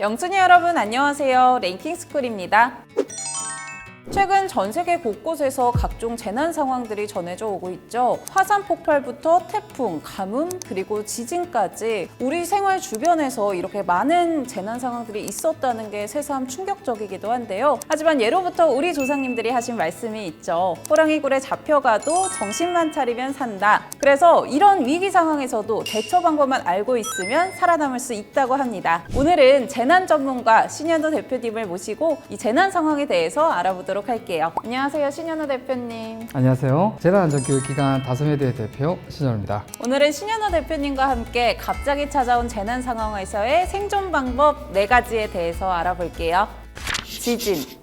영순이 여러분 안녕하세요. 랭킹스쿨입니다. 최근 전 세계 곳곳에서 각종 재난 상황들이 전해져 오고 있죠. 화산 폭발부터 태풍, 가뭄, 그리고 지진까지 우리 생활 주변에서 이렇게 많은 재난 상황들이 있었다는 게 새삼 충격적이기도 한데요. 하지만 예로부터 우리 조상님들이 하신 말씀이 있죠. 호랑이 굴에 잡혀가도 정신만 차리면 산다. 그래서 이런 위기 상황에서도 대처 방법만 알고 있으면 살아남을 수 있다고 합니다. 오늘은 재난 전문가 신현우 대표님을 모시고 이 재난 상황에 대해서 알아보도록 할게요. 안녕하세요, 신현우 대표님. 안녕하세요. 재난안전교육기관 다솜회대 대표 신현우입니다. 오늘은 신현우 대표님과 함께 갑자기 찾아온 재난 상황에서의 생존 방법 4가지에 대해서 알아볼게요. 지진.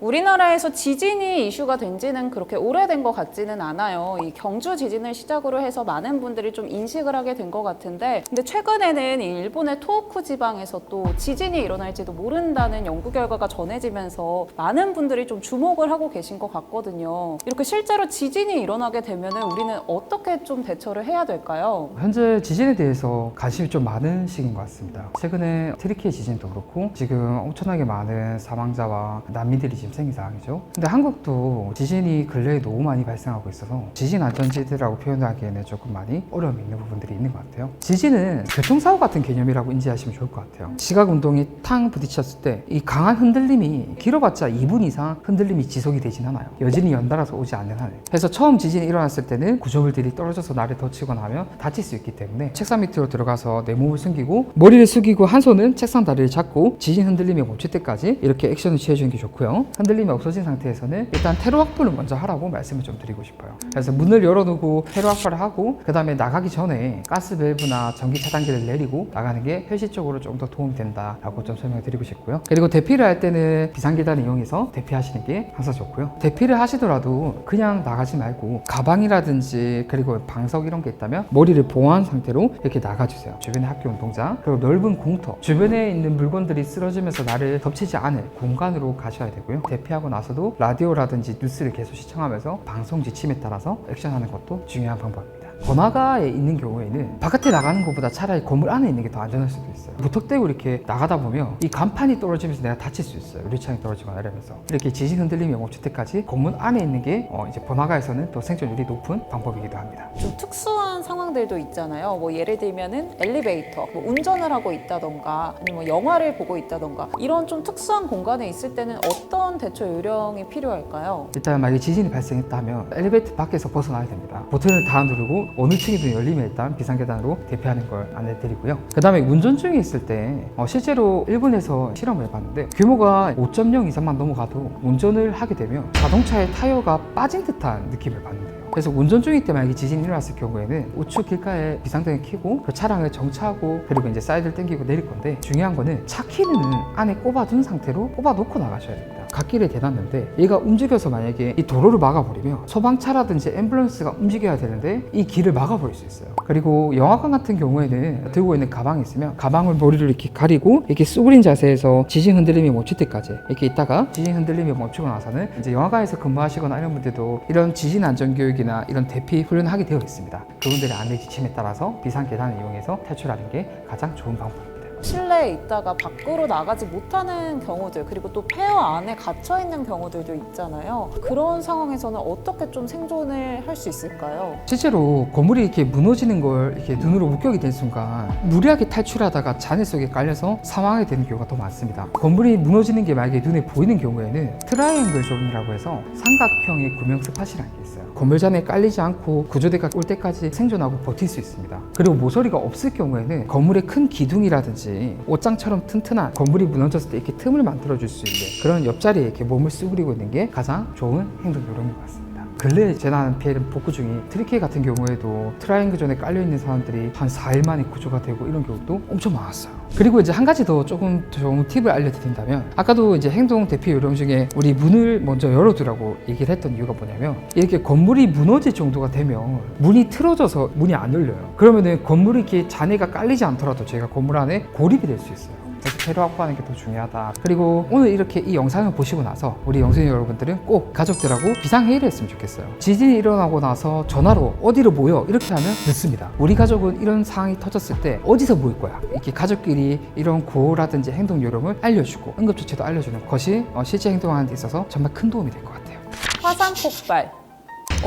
우리나라에서 지진이 이슈가 된 지는 그렇게 오래된 것 같지는 않아요. 이 경주 지진을 시작으로 해서 많은 분들이 좀 인식을 하게 된 것 같은데, 근데 최근에는 이 일본의 토호쿠 지방에서 또 지진이 일어날지도 모른다는 연구 결과가 전해지면서 많은 분들이 좀 주목을 하고 계신 것 같거든요. 이렇게 실제로 지진이 일어나게 되면 우리는 어떻게 좀 대처를 해야 될까요? 현재 지진에 대해서 관심이 좀 많은 시기인 것 같습니다. 최근에 트리키의 지진도 그렇고 지금 엄청나게 많은 사망자와 난민들이 지금 생긴 상황이죠. 근데 한국도 지진이 근래에 너무 많이 발생하고 있어서 지진 안전지대라고 표현하기에는 조금 많이 어려움이 있는 부분들이 있는 것 같아요. 지진은 교통사고 같은 개념이라고 인지하시면 좋을 것 같아요. 지각운동이 탕 부딪혔을 때 이 강한 흔들림이 길어봤자 2분 이상 흔들림이 지속이 되진 않아요. 여진이 연달아서 오지 않는 한에. 그래서 처음 지진이 일어났을 때는 구조물들이 떨어져서 나를 덮치거나 하면 다칠 수 있기 때문에 책상 밑으로 들어가서 내 몸을 숨기고 머리를 숙이고 한 손은 책상 다리를 잡고 지진 흔들림이 멈출 때까지 이렇게 액션을 취해주는 게 좋고요. 흔들림이 없어진 상태에서는 일단 테러 확보를 먼저 하라고 말씀을 좀 드리고 싶어요. 그래서 문을 열어두고 테러 확보를 하고 그 다음에 나가기 전에 가스 밸브나 전기 차단기를 내리고 나가는 게 현실적으로 좀 더 도움이 된다라고 좀 설명을 드리고 싶고요. 그리고 대피를 할 때는 비상계단을 이용해서 대피하시는 게 항상 좋고요. 대피를 하시더라도 그냥 나가지 말고 가방이라든지 그리고 방석 이런 게 있다면 머리를 보호한 상태로 이렇게 나가주세요. 주변에 학교 운동장 그리고 넓은 공터 주변에 있는 물건들이 쓰러지면서 나를 덮치지 않을 공간으로 가셔야 되고요. 대피하고 나서도 라디오라든지 뉴스를 계속 시청하면서 방송 지침에 따라서 액션하는 것도 중요한 방법입니다. 번화가에 있는 경우에는 바깥에 나가는 것보다 차라리 건물 안에 있는 게 더 안전할 수도 있어요. 무턱대고 이렇게 나가다 보면 이 간판이 떨어지면서 내가 다칠 수 있어요. 유리창이 떨어지거나 이러면서 이렇게 지진 흔들림이 멈출 때까지 건물 안에 있는 게 이제 번화가에서는 또 생존율이 높은 방법이기도 합니다. 좀 특수한 상황들도 있잖아요. 뭐 예를 들면은 엘리베이터, 뭐 운전을 하고 있다던가 아니면 뭐 영화를 보고 있다던가 이런 좀 특수한 공간에 있을 때는 어떤 대처 요령이 필요할까요? 일단 만약에 지진이 발생했다면 엘리베이터 밖에서 벗어나야 됩니다. 버튼을 다 누르고 어느 층이든 열리면 일단 비상계단으로 대피하는 걸 안내드리고요. 그 다음에 운전 중에 있을 때 실제로 일본에서 실험을 해봤는데 규모가 5.0 이상만 넘어가도 운전을 하게 되면 자동차의 타이어가 빠진 듯한 느낌을 받는데요. 그래서 운전 중일 때 만약에 지진이 일어났을 경우에는 우측 길가에 비상등을 켜고 그 차량을 정차하고 그리고 이제 사이드를 당기고 내릴 건데 중요한 거는 차 키는 안에 꼽아둔 상태로 꼽아놓고 나가셔야 됩니다. 갓길에 대놨는데 얘가 움직여서 만약에 이 도로를 막아버리면 소방차라든지 앰뷸런스가 움직여야 되는데 이 길을 막아버릴 수 있어요. 그리고 영화관 같은 경우에는 들고 있는 가방이 있으면 가방을 머리를 이렇게 가리고 이렇게 쏘그린 자세에서 지진 흔들림이 멈출 때까지 이렇게 있다가 지진 흔들림이 멈추고 나서는 이제 영화관에서 근무하시거나 이런 분들도 이런 지진 안전교육이나 이런 대피 훈련을 하게 되어 있습니다. 그분들의 안내 지침에 따라서 비상계단을 이용해서 탈출하는 게 가장 좋은 방법입니다. 실내에 있다가 밖으로 나가지 못하는 경우들 그리고 또 폐허 안에 갇혀있는 경우들도 있잖아요. 그런 상황에서는 어떻게 좀 생존을 할 수 있을까요? 실제로 건물이 이렇게 무너지는 걸 이렇게 눈으로 목격이 된 순간 무리하게 탈출하다가 잔해 속에 깔려서 사망하게 되는 경우가 더 많습니다. 건물이 무너지는 게 만약에 눈에 보이는 경우에는 트라이앵글 존이라고 해서 삼각형의 구명 스팟이라는 게 있어요. 건물잔에 깔리지 않고 구조대가 올 때까지 생존하고 버틸 수 있습니다. 그리고 모서리가 없을 경우에는 건물의 큰 기둥이라든지 옷장처럼 튼튼한 건물이 무너졌을 때 이렇게 틈을 만들어줄 수 있는 그런 옆자리에 이렇게 몸을 쑤그리고 있는 게 가장 좋은 행동 요령인 것 같습니다. 근래 재난 피해를 복구 중에 트리키 같은 경우에도 트라이앵글 존에 깔려있는 사람들이 한 4일 만에 구조가 되고 이런 경우도 엄청 많았어요. 그리고 이제 한 가지 더 조금 좋은 팁을 알려드린다면 아까도 이제 행동 대피 요령 중에 우리 문을 먼저 열어두라고 얘기를 했던 이유가 뭐냐면 이렇게 건물이 무너질 정도가 되면 문이 틀어져서 문이 안 열려요. 그러면은 건물이 이렇게 잔해가 깔리지 않더라도 저희가 건물 안에 고립이 될 수 있어요. 그래서 재료 확보하는 게 더 중요하다. 그리고 오늘 이렇게 이 영상을 보시고 나서 우리 영수님 여러분들은 꼭 가족들하고 비상회의를 했으면 좋겠어요. 지진이 일어나고 나서 전화로 어디로 모여 이렇게 하면 늦습니다. 우리 가족은 이런 상황이 터졌을 때 어디서 모일 거야, 이렇게 가족끼리 이런 구호라든지 행동 요령을 알려주고 응급조치도 알려주는 것이 실제 행동하는 데 있어서 정말 큰 도움이 될 것 같아요. 화산 폭발.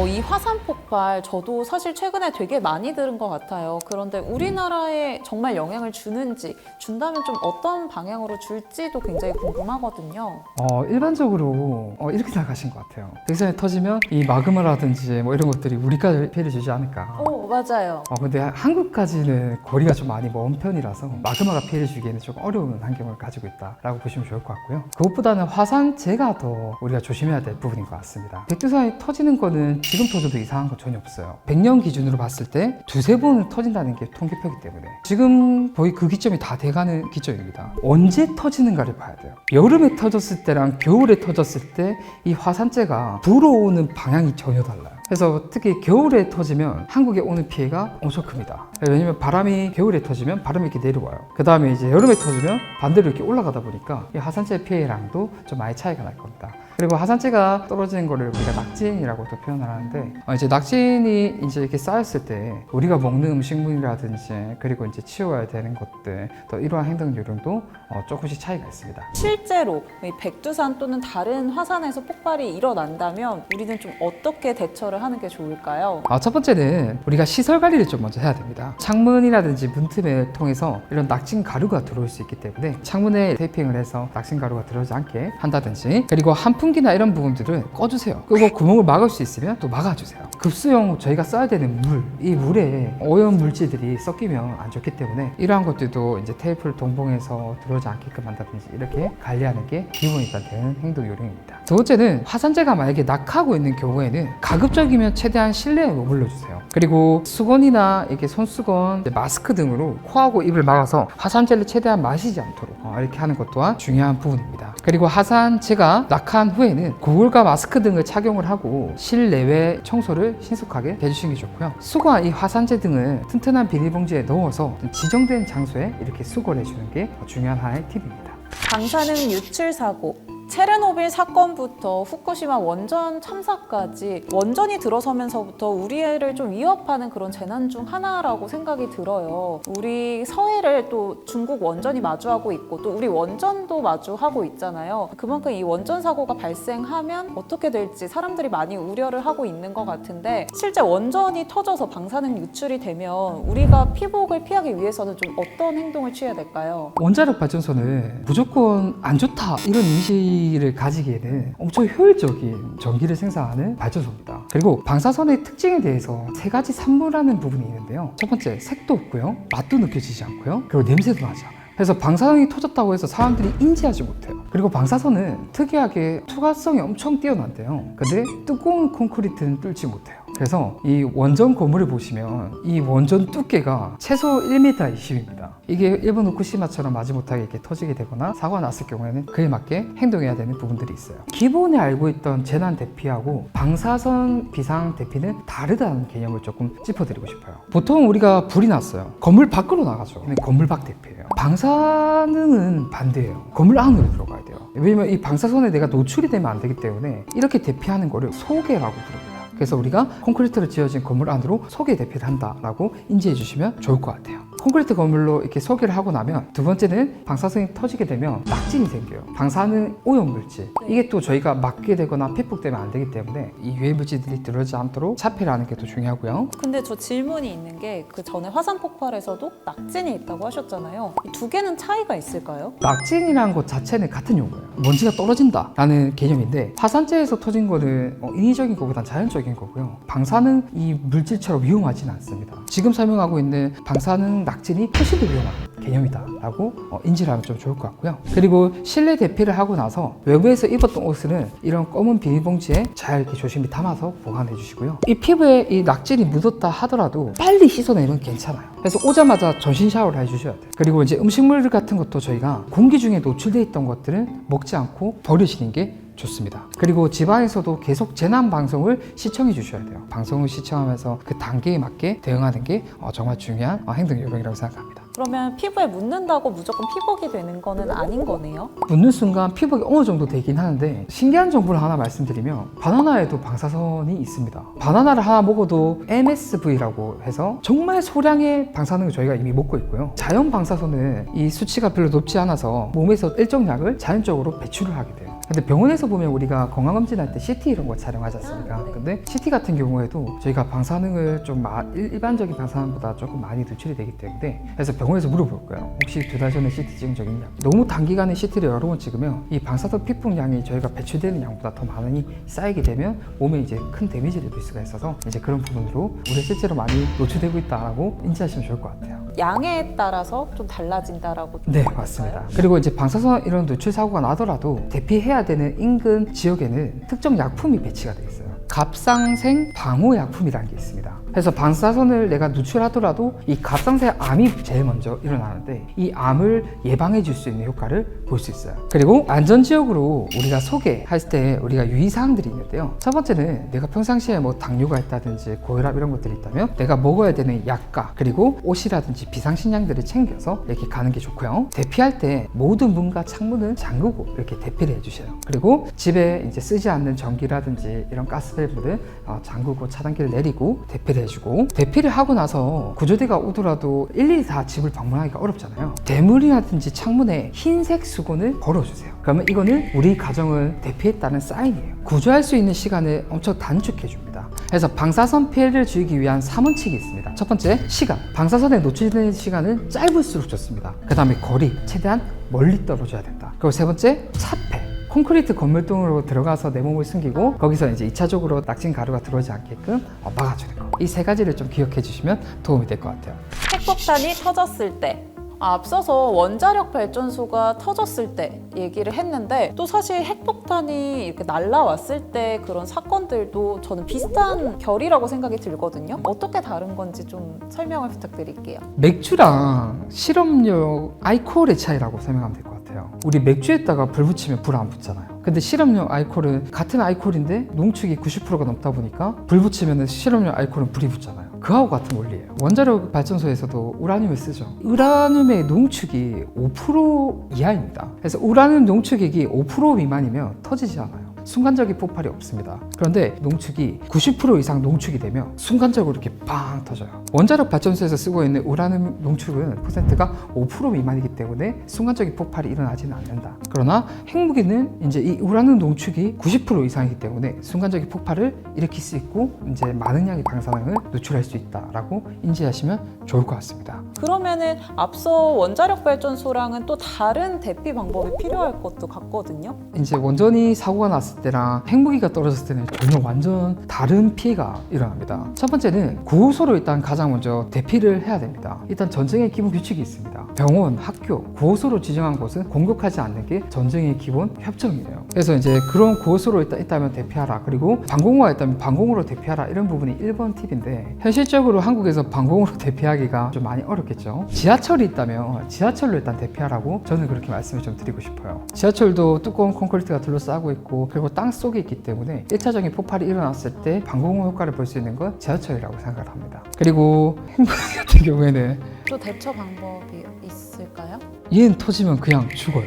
이 화산 폭발 저도 사실 최근에 되게 많이 들은 것 같아요. 그런데 우리나라에 정말 영향을 주는지, 준다면 좀 어떤 방향으로 줄지도 굉장히 궁금하거든요. 일반적으로 이렇게 생각하신 것 같아요. 백선이 터지면 이 마그마라든지 뭐 이런 것들이 우리까지 피해를 주지 않을까. 맞아요. 근데 한국까지는 거리가 좀 많이 먼 편이라서 마그마가 피해를 주기에는 좀 어려운 환경을 가지고 있다라고 보시면 좋을 것 같고요. 그것보다는 화산재가 더 우리가 조심해야 될 부분인 것 같습니다. 백두산이 터지는 거는 지금 터져도 이상한 건 전혀 없어요. 100년 기준으로 봤을 때 두세 번은 터진다는 게 통계표이기 때문에 지금 거의 그 기점이 다 돼가는 기점입니다. 언제 터지는가를 봐야 돼요. 여름에 터졌을 때랑 겨울에 터졌을 때 이 화산재가 불어오는 방향이 전혀 달라요. 그래서 특히 겨울에 터지면 한국에 오는 피해가 엄청 큽니다. 왜냐면 바람이 겨울에 터지면 바람이 이렇게 내려와요. 그 다음에 이제 여름에 터지면 반대로 이렇게 올라가다 보니까 이 화산재 피해량도 좀 많이 차이가 날 겁니다. 그리고 화산재가 떨어지는 거를 우리가 낙진이라고도 표현을 하는데, 이제 낙진이 이제 이렇게 쌓였을 때 우리가 먹는 음식물이라든지 그리고 이제 치워야 되는 것들, 또 이러한 행동 요령도 조금씩 차이가 있습니다. 실제로 이 백두산 또는 다른 화산에서 폭발이 일어난다면 우리는 좀 어떻게 대처를 하는 게 좋을까요? 첫 번째는 우리가 시설 관리를 좀 먼저 해야 됩니다. 창문이라든지 문틈을 통해서 이런 낙진 가루가 들어올 수 있기 때문에 창문에 테이핑을 해서 낙진 가루가 들어오지 않게 한다든지, 그리고 환풍기나 이런 부분들을 꺼주세요. 그리고 구멍을 막을 수 있으면 또 막아주세요. 급수용 저희가 써야 되는 물, 이 물에 오염 물질들이 섞이면 안 좋기 때문에 이러한 것들도 이제 테이프를 동봉해서 들어오지 않게끔 한다든지 이렇게 관리하는 게 기본이 일단 되는 행동 요령입니다. 두 번째는 화산재가 만약에 낙하고 있는 경우에는 가급적이면 최대한 실내에 머물러 주세요. 그리고 수건이나 이렇게 손수건, 마스크 등으로 코하고 입을 막아서 화산재를 최대한 마시지 않도록 이렇게 하는 것 또한 중요한 부분입니다. 그리고 화산재가 낙하한 후에는 고글과 마스크 등을 착용을 하고 실내외 청소를 신속하게 해주시는 게 좋고요. 수거한 이 화산재 등을 튼튼한 비닐봉지에 넣어서 지정된 장소에 이렇게 수거를 해주는 게 중요한 하나의 팁입니다. 방사능 유출 사고, 체르노빌 사건부터 후쿠시마 원전 참사까지 원전이 들어서면서부터 우리를 좀 위협하는 그런 재난 중 하나라고 생각이 들어요. 우리 서해를 또 중국 원전이 마주하고 있고 또 우리 원전도 마주하고 있잖아요. 그만큼 이 원전 사고가 발생하면 어떻게 될지 사람들이 많이 우려를 하고 있는 것 같은데, 실제 원전이 터져서 방사능 유출이 되면 우리가 피복을 피하기 위해서는 좀 어떤 행동을 취해야 될까요? 원자력 발전소는 무조건 안 좋다 이런 이미지를 가지기에는 엄청 효율적인 전기를 생산하는 발전소입니다. 그리고 방사선의 특징에 대해서 세 가지 산물하는 부분이 있는데요. 첫 번째, 색도 없고요, 맛도 느껴지지 않고요, 그리고 냄새도 나지 않아요. 그래서 방사선이 터졌다고 해서 사람들이 인지하지 못해요. 그리고 방사선은 특이하게 투과성이 엄청 뛰어난데요. 근데 두꺼운 콘크리트는 뚫지 못해요. 그래서 이 원전 건물을 보시면 이 원전 두께가 최소 1m 20입니다. 이게 일본 후쿠시마처럼 마지못하게 이렇게 터지게 되거나 사고가 났을 경우에는 그에 맞게 행동해야 되는 부분들이 있어요. 기본에 알고 있던 재난 대피하고 방사선 비상 대피는 다르다는 개념을 조금 짚어드리고 싶어요. 보통 우리가 불이 났어요. 건물 밖으로 나가죠. 건물 밖 대피예요. 방사능은 반대예요. 건물 안으로 들어가야 돼요. 왜냐면 이 방사선에 내가 노출이 되면 안 되기 때문에 이렇게 대피하는 거를 소개라고 부릅니다. 그래서 우리가 콘크리트로 지어진 건물 안으로 소개 대피를 한다라고 인지해 주시면 좋을 것 같아요. 콘크리트 건물로 이렇게 소개를 하고 나면 두 번째는 방사선이 터지게 되면 낙진이 생겨요. 방사능 오염 물질, 이게 또 저희가 막게 되거나 폐폭되면 안 되기 때문에 이 유해 물질들이 들어오지 않도록 차폐를 하는 게 더 중요하고요. 근데 저 질문이 있는 게, 그 전에 화산 폭발에서도 낙진이 있다고 하셨잖아요. 이 두 개는 차이가 있을까요? 낙진이라는 것 자체는 같은 용어예요. 먼지가 떨어진다라는 개념인데, 화산재에서 터진 거는 인위적인 것보단 자연적인 거고요. 방사능 이 물질처럼 위험하지는 않습니다. 지금 설명하고 있는 방사능 낙진이 훨씬 더 위험한 개념이다라고 인지를 하면 좀 좋을 것 같고요. 그리고 실내 대피를 하고 나서 외부에서 입었던 옷은 이런 검은 비닐봉지에 잘 이렇게 조심히 담아서 보관해 주시고요. 이 피부에 이 낙진이 묻었다 하더라도 빨리 씻어내면 괜찮아요. 그래서 오자마자 전신 샤워를 해주셔야 돼요. 그리고 이제 음식물 같은 것도 저희가 공기 중에 노출되어 있던 것들은 먹지 않고 버리시는 게 좋습니다. 그리고 집안에서도 계속 재난 방송을 시청해 주셔야 돼요. 방송을 시청하면서 그 단계에 맞게 대응하는 게 정말 중요한 행동 요령이라고 생각합니다. 그러면 피부에 묻는다고 무조건 피복이 되는 거는 아닌 거네요? 묻는 순간 피복이 어느 정도 되긴 하는데 신기한 정보를 하나 말씀드리면 바나나에도 방사선이 있습니다. 바나나를 하나 먹어도 MSV라고 해서 정말 소량의 방사능을 저희가 이미 먹고 있고요. 자연 방사선은 이 수치가 별로 높지 않아서 몸에서 일정 량을 자연적으로 배출을 하게 돼요. 근데 병원에서 보면 우리가 건강검진할 때 CT 이런 거 촬영하지 않습니까? 네. 근데 CT 같은 경우에도 저희가 방사능을 좀 일반적인 방사능보다 조금 많이 노출이 되기 때문에 그래서 병원에서 물어볼 거예요. 혹시 2달 전에 CT 찍은 적 있냐? 너무 단기간에 CT를 여러 번 찍으면 이 방사선 피폭량이 저희가 배출되는 양보다 더 많이 쌓이게 되면 몸에 이제 큰 데미지를 줄 수가 있어서 이제 그런 부분으로 우리가 실제로 많이 노출되고 있다라고 인지하시면 좋을 것 같아요. 양에 따라서 좀 달라진다라고 네, 맞습니다. 그리고 이제 방사선 이런 노출 사고가 나더라도 대피해야 되는 인근 지역에는 특정 약품이 배치가 돼 있어요. 갑상생 방호약품이라는 게 있습니다. 그래서 방사선을 내가 누출하더라도 이 갑상생 암이 제일 먼저 일어나는데 이 암을 예방해 줄 수 있는 효과를 볼 수 있어요. 그리고 안전지역으로 우리가 소개할 때 우리가 유의사항들이 있는데요. 첫 번째는 내가 평상시에 뭐 당뇨가 있다든지 고혈압 이런 것들이 있다면 내가 먹어야 되는 약과 그리고 옷이라든지 비상식량들을 챙겨서 이렇게 가는 게 좋고요. 대피할 때 모든 문과 창문을 잠그고 이렇게 대피를 해주셔요. 그리고 집에 이제 쓰지 않는 전기라든지 이런 가스밸브를 잠그고 차단기를 내리고 대피를 해주고 대피를 하고 나서 구조대가 오더라도 일일이 다 집을 방문하기가 어렵잖아요. 대문이라든지 창문에 흰색 수건을 걸어주세요. 그러면 이거는 우리 가정을 대피했다는 사인이에요. 구조할 수 있는 시간을 엄청 단축해 줍니다. 그래서 방사선 피해를 줄이기 위한 3원칙이 있습니다. 첫 번째, 시간. 방사선에 노출되는 시간은 짧을수록 좋습니다. 그 다음에 거리, 최대한 멀리 떨어져야 된다. 그리고 세 번째, 차폐. 콘크리트 건물등으로 들어가서 내 몸을 숨기고 거기서 이제 2차적으로 낙진 가루가 들어오지 않게끔 막아주는 거. 이 세 가지를 좀 기억해 주시면 도움이 될 것 같아요. 핵폭탄이 터졌을 때 앞서서 원자력 발전소가 터졌을 때 얘기를 했는데 또 사실 핵폭탄이 이렇게 날라왔을 때 그런 사건들도 저는 비슷한 결이라고 생각이 들거든요. 어떻게 다른 건지 좀 설명을 부탁드릴게요. 맥주랑 실험용 알코올의 차이라고 설명하면 될 것 같아요. 우리 맥주에다가 불 붙이면 불 안 붙잖아요. 근데 실험용 알코올은 같은 알코올인데 농축이 90%가 넘다 보니까 불 붙이면 실험용 알코올은 불이 붙잖아요. 그하고 같은 원리예요. 원자력 발전소에서도 우라늄을 쓰죠. 우라늄의 농축이 5% 이하입니다. 그래서 우라늄 농축액이 5% 미만이면 터지지 않아요. 순간적인 폭발이 없습니다. 그런데 농축이 90% 이상 농축이 되면 순간적으로 이렇게 빵 터져요. 원자력 발전소에서 쓰고 있는 우라늄 농축은 퍼센트가 5% 미만이기 때문에 순간적인 폭발이 일어나지는 않는다. 그러나 핵무기는 이제 이 우라늄 농축이 90% 이상이기 때문에 순간적인 폭발을 일으킬 수 있고 이제 많은 양의 방사능을 누출할 수 있다라고 인지하시면 좋을 것 같습니다. 그러면은 앞서 원자력 발전소랑은 또 다른 대피 방법이 필요할 것도 같거든요. 이제 원전이 사고가 났을 때랑 핵무기가 떨어졌을 때는 정말 완전 다른 피해가 일어납니다. 첫 번째는 구호소로 일단 가장 먼저 대피를 해야 됩니다. 일단 전쟁의 기본 규칙이 있습니다. 병원, 학교, 구호소로 지정한 곳은 공격하지 않는 게 전쟁의 기본 협정이에요. 그래서 이제 그런 구호소로 있다면 대피하라. 그리고 방공호가 있다면 방공호로 대피하라. 이런 부분이 1번 팁인데 현실적으로 한국에서 방공호로 대피하기가 좀 많이 어렵겠죠. 지하철이 있다면 지하철로 일단 대피하라고 저는 그렇게 말씀을 좀 드리고 싶어요. 지하철도 두꺼운 콘크리트가 둘러싸고 있고 그리고 땅 속에 있기 때문에 1차적인 폭발이 일어났을 때 방공호 효과를 볼 수 있는 건 지하철이라고 생각을 합니다. 그리고 핵무기 같은 경우에는 또 대처 방법이 있을까요? 얘는 터지면 그냥 죽어요.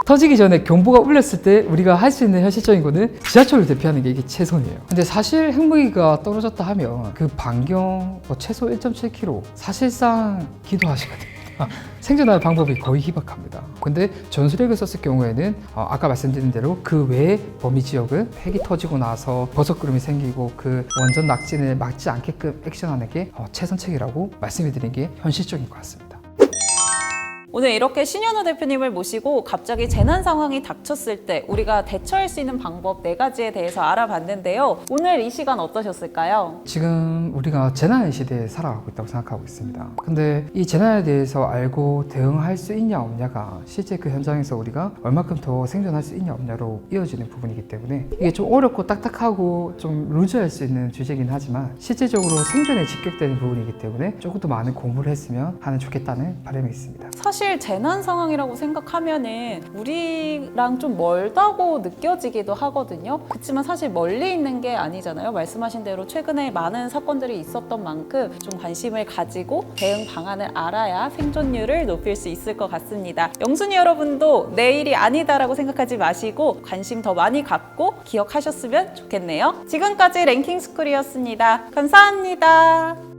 터지기 전에 경보가 울렸을 때 우리가 할 수 있는 현실적인 거는 지하철을 대피하는 게 이게 최선이에요. 근데 사실 핵무기가 떨어졌다 하면 그 반경 최소 1.7km 사실상 기도하시게 됩니다. 생존할 방법이 거의 희박합니다. 근데 전술핵을 썼을 경우에는 아까 말씀드린 대로 그 외의 범위 지역은 핵이 터지고 나서 버섯구름이 생기고 그 원전 낙진을 막지 않게끔 액션하는 게 최선책이라고 말씀을 드린 게 현실적인 것 같습니다. 오늘 이렇게 신현우 대표님을 모시고 갑자기 재난 상황이 닥쳤을 때 우리가 대처할 수 있는 방법 4가지에 대해서 알아봤는데요. 오늘 이 시간 어떠셨을까요? 지금 우리가 재난의 시대에 살아가고 있다고 생각하고 있습니다. 근데 이 재난에 대해서 알고 대응할 수 있냐 없냐가 실제 그 현장에서 우리가 얼마큼 더 생존할 수 있냐 없냐로 이어지는 부분이기 때문에 이게 좀 어렵고 딱딱하고 좀 루즈할 수 있는 주제긴 하지만 실제적으로 생존에 직격되는 부분이기 때문에 조금 더 많은 공부를 했으면 하는 좋겠다는 바람이 있습니다. 사실 사실 재난 상황이라고 생각하면은 우리랑 좀 멀다고 느껴지기도 하거든요. 그렇지만 사실 멀리 있는 게 아니잖아요. 말씀하신 대로 최근에 많은 사건들이 있었던 만큼 좀 관심을 가지고 대응 방안을 알아야 생존율을 높일 수 있을 것 같습니다. 영순이 여러분도 내일이 아니다라고 생각하지 마시고 관심 더 많이 갖고 기억하셨으면 좋겠네요. 지금까지 랭킹스쿨이었습니다. 감사합니다.